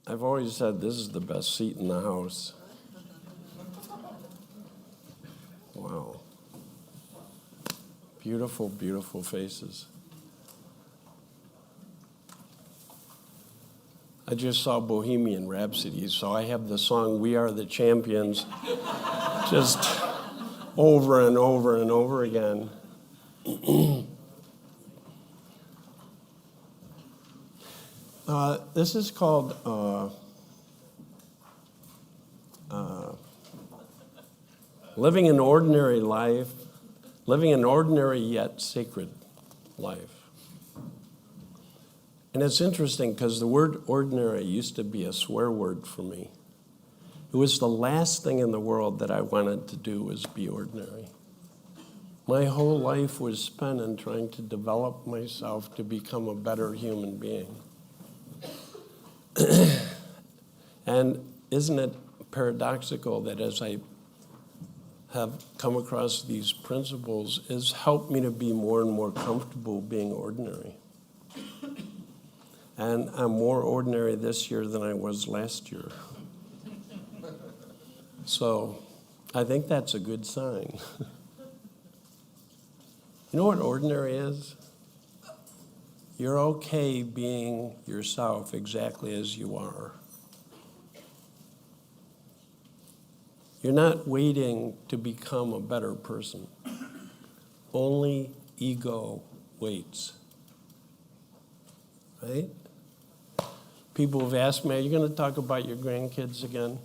I've always said this is the best seat in the house. Wow. Beautiful, beautiful faces. I just saw Bohemian Rhapsody, so I have the song We Are the Champions just over and over and over again. This is called living an ordinary life, living an ordinary yet sacred life. And it's interesting because the word ordinary used to be a swear word for me. It was the last thing in the world that I wanted to do was be ordinary. My whole life was spent in trying to develop myself to become a better human being. And isn't it paradoxical that as I have come across these principles, it's helped me to be more and more comfortable being ordinary. And I'm more ordinary this year than I was last year. So I think that's a good sign. You know what ordinary is? You're okay being yourself exactly as you are. You're not waiting to become a better person. Only ego waits. Right? People have asked me, are you going to talk about your grandkids again?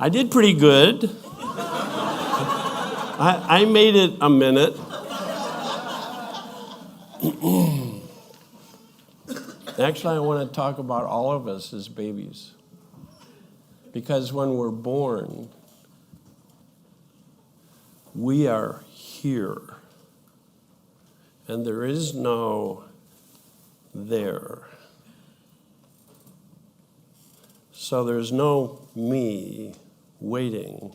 I did pretty good. I made it a minute. Actually, I want to talk about all of us as babies. Because when we're born, we are here. And there is no there. So there's no me waiting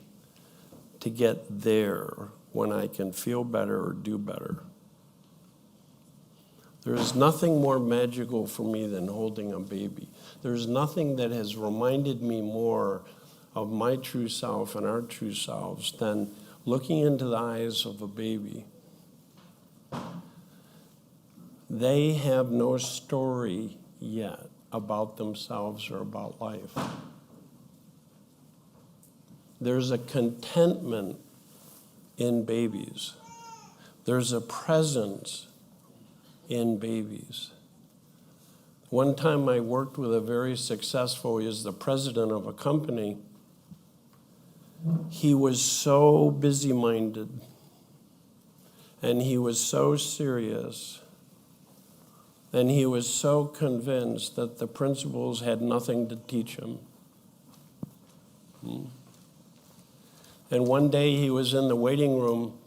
to get there when I can feel better or do better. There is nothing more magical for me than holding a baby. There's nothing that has reminded me more of my true self and our true selves than looking into the eyes of a baby. They have no story yet about themselves or about life. There's a contentment in babies. There's a presence in babies. One time I worked with a very successful, he is the president of a company. He was so busy-minded and he was so serious and he was so convinced that the principles had nothing to teach him. And one day he was in the waiting room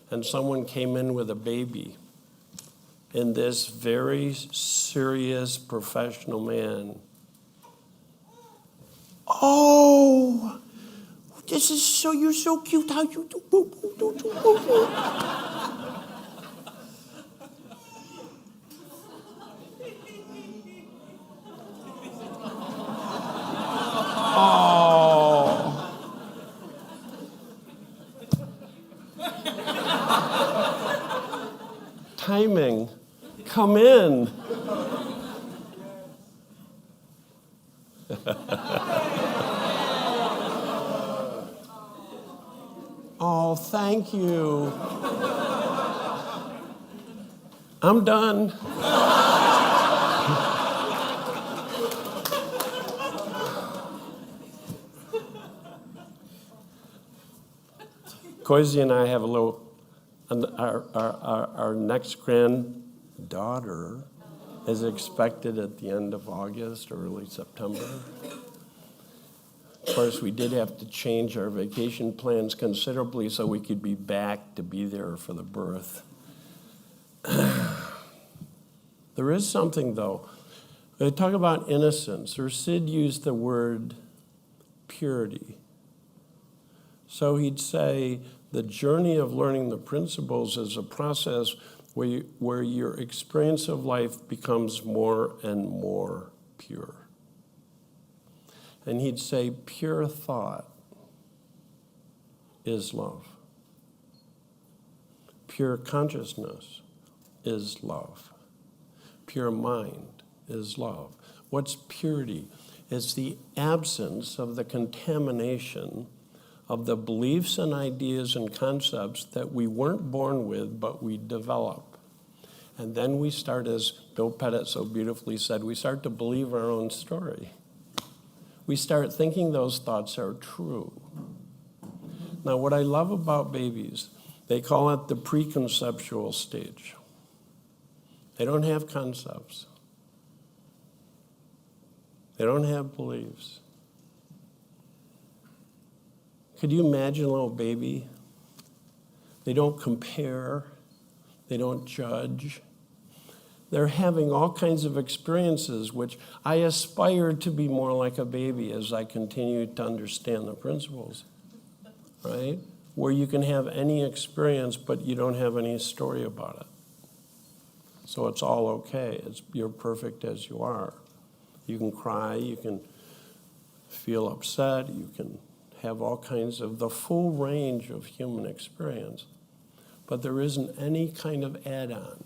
and someone came in with a baby. And this very serious professional man, oh, this is so, you're so cute, how you do, boo, boo, do, do, boo, boo. Oh. Timing. Come in. Oh, thank you. I'm done. Koizi and I have a little, our next granddaughter is expected at the end of August or early September. Of course, we did have to change our vacation plans considerably so we could be back to be there for the birth. There is something, though. They talk about innocence, or Sid used the word purity. So he'd say the journey of learning the principles is a process where your experience of life becomes more and more pure. And he'd say, pure thought is love. Pure consciousness is love. Pure mind is love. What's purity? It's the absence of the contamination of the beliefs and ideas and concepts that we weren't born with, but we develop. And then we start, as Bill Pettit so beautifully said, we start to believe our own story. We start thinking those thoughts are true. Now, what I love about babies, they call it the preconceptual stage. They don't have concepts. They don't have beliefs. Could you imagine a little baby? They don't compare. They don't judge. They're having all kinds of experiences, which I aspire to be more like a baby as I continue to understand the principles, right? Where you can have any experience, but you don't have any story about it. So it's all okay. You're perfect as you are. You can cry, you can feel upset, you can have all kinds of the full range of human experience. But there isn't any kind of add-on.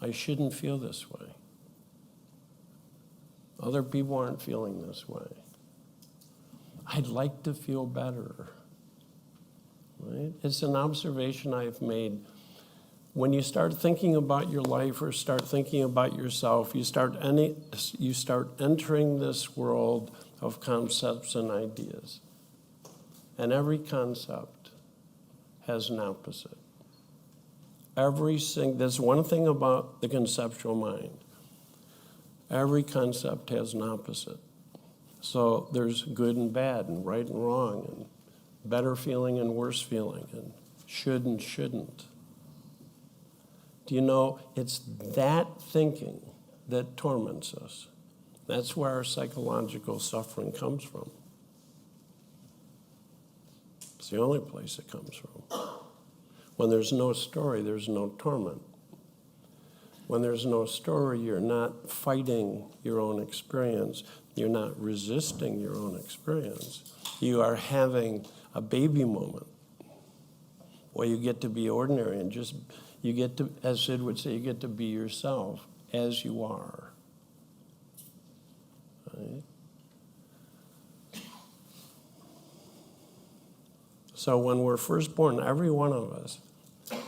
I shouldn't feel this way. Other people aren't feeling this way. I'd like to feel better. Right? It's an observation I've made. When you start thinking about your life or start thinking about yourself, you start entering this world of concepts and ideas. And every concept has an opposite. There's one thing about the conceptual mind. Every concept has an opposite. So there's good and bad and right and wrong and better feeling and worse feeling and should and shouldn't. Do you know, it's that thinking that torments us. That's where our psychological suffering comes from. It's the only place it comes from. When there's no story, there's no torment. When there's no story, you're not fighting your own experience. You're not resisting your own experience. You are having a baby moment where you get to be ordinary and you get to, as Sid would say, you get to be yourself as you are. Right? So when we're first born, every one of us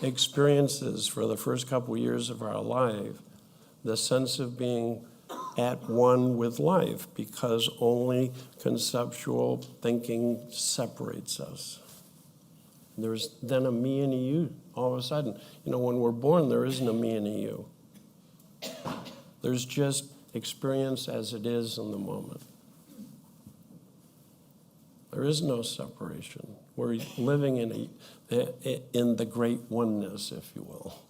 experiences for the first couple of years of our life the sense of being at one with life, because only conceptual thinking separates us. There's then a me and a you all of a sudden. You know, when we're born, there isn't a me and a you. There's just experience as it is in the moment. There is no separation. We're living in the great oneness, if you will.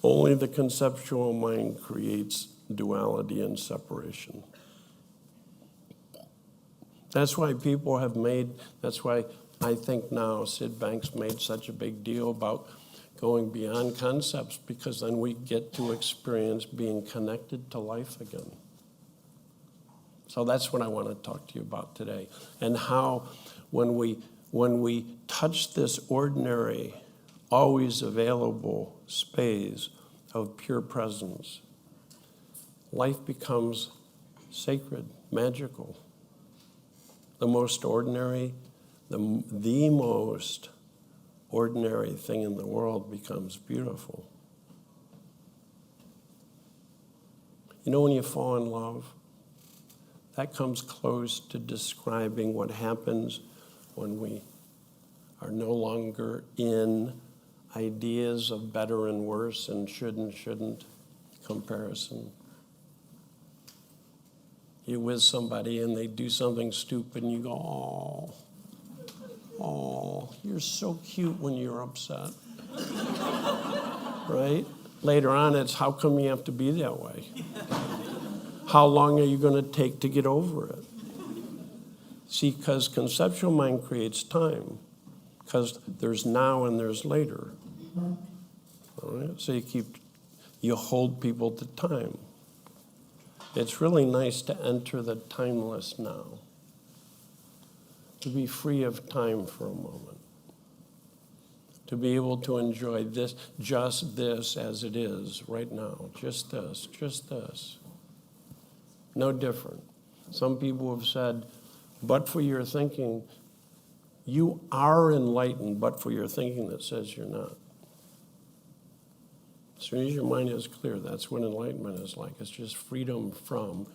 Only the conceptual mind creates duality and separation. That's why that's why I think now Sid Banks made such a big deal about going beyond concepts, because then we get to experience being connected to life again. So that's what I want to talk to you about today, and how when we touch this ordinary, always available space of pure presence, life becomes sacred, magical. The most ordinary, the most ordinary thing in the world becomes beautiful. You know, when you fall in love, that comes close to describing what happens when we are no longer in ideas of better and worse and should and shouldn't comparison. You're with somebody and they do something stupid and you go, oh, you're so cute when you're upset. Right? Later on, it's how come you have to be that way? How long are you going to take to get over it? See, because conceptual mind creates time, because there's now and there's later. All right? So you hold people to time. It's really nice to enter the timeless now, to be free of time for a moment, to be able to enjoy this, just this as it is right now, just this. No different. Some people have said, but for your thinking, you are enlightened, but for your thinking that says you're not. As soon as your mind is clear, that's what enlightenment is like. It's just freedom from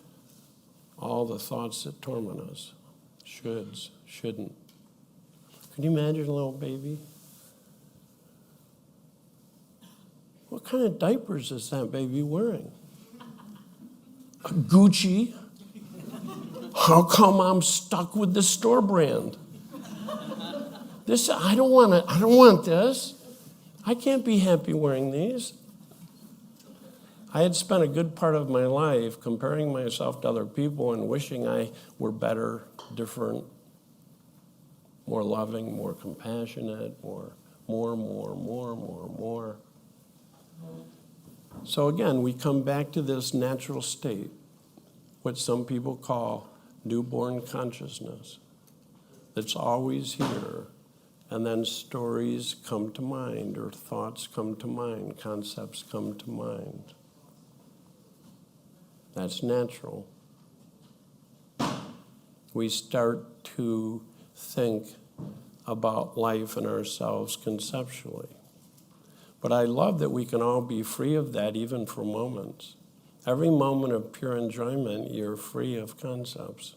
all the thoughts that torment us. Shoulds, shouldn't. Can you imagine a little baby? What kind of diapers is that baby wearing? Gucci? How come I'm stuck with the store brand? I don't want this. I can't be happy wearing these. I had spent a good part of my life comparing myself to other people and wishing I were better, different, more loving, more compassionate, more. So again, we come back to this natural state, which some people call newborn consciousness, that's always here. And then stories come to mind, or thoughts come to mind, concepts come to mind. That's natural. We start to think about life and ourselves conceptually. But I love that we can all be free of that, even for moments. Every moment of pure enjoyment, you're free of concepts.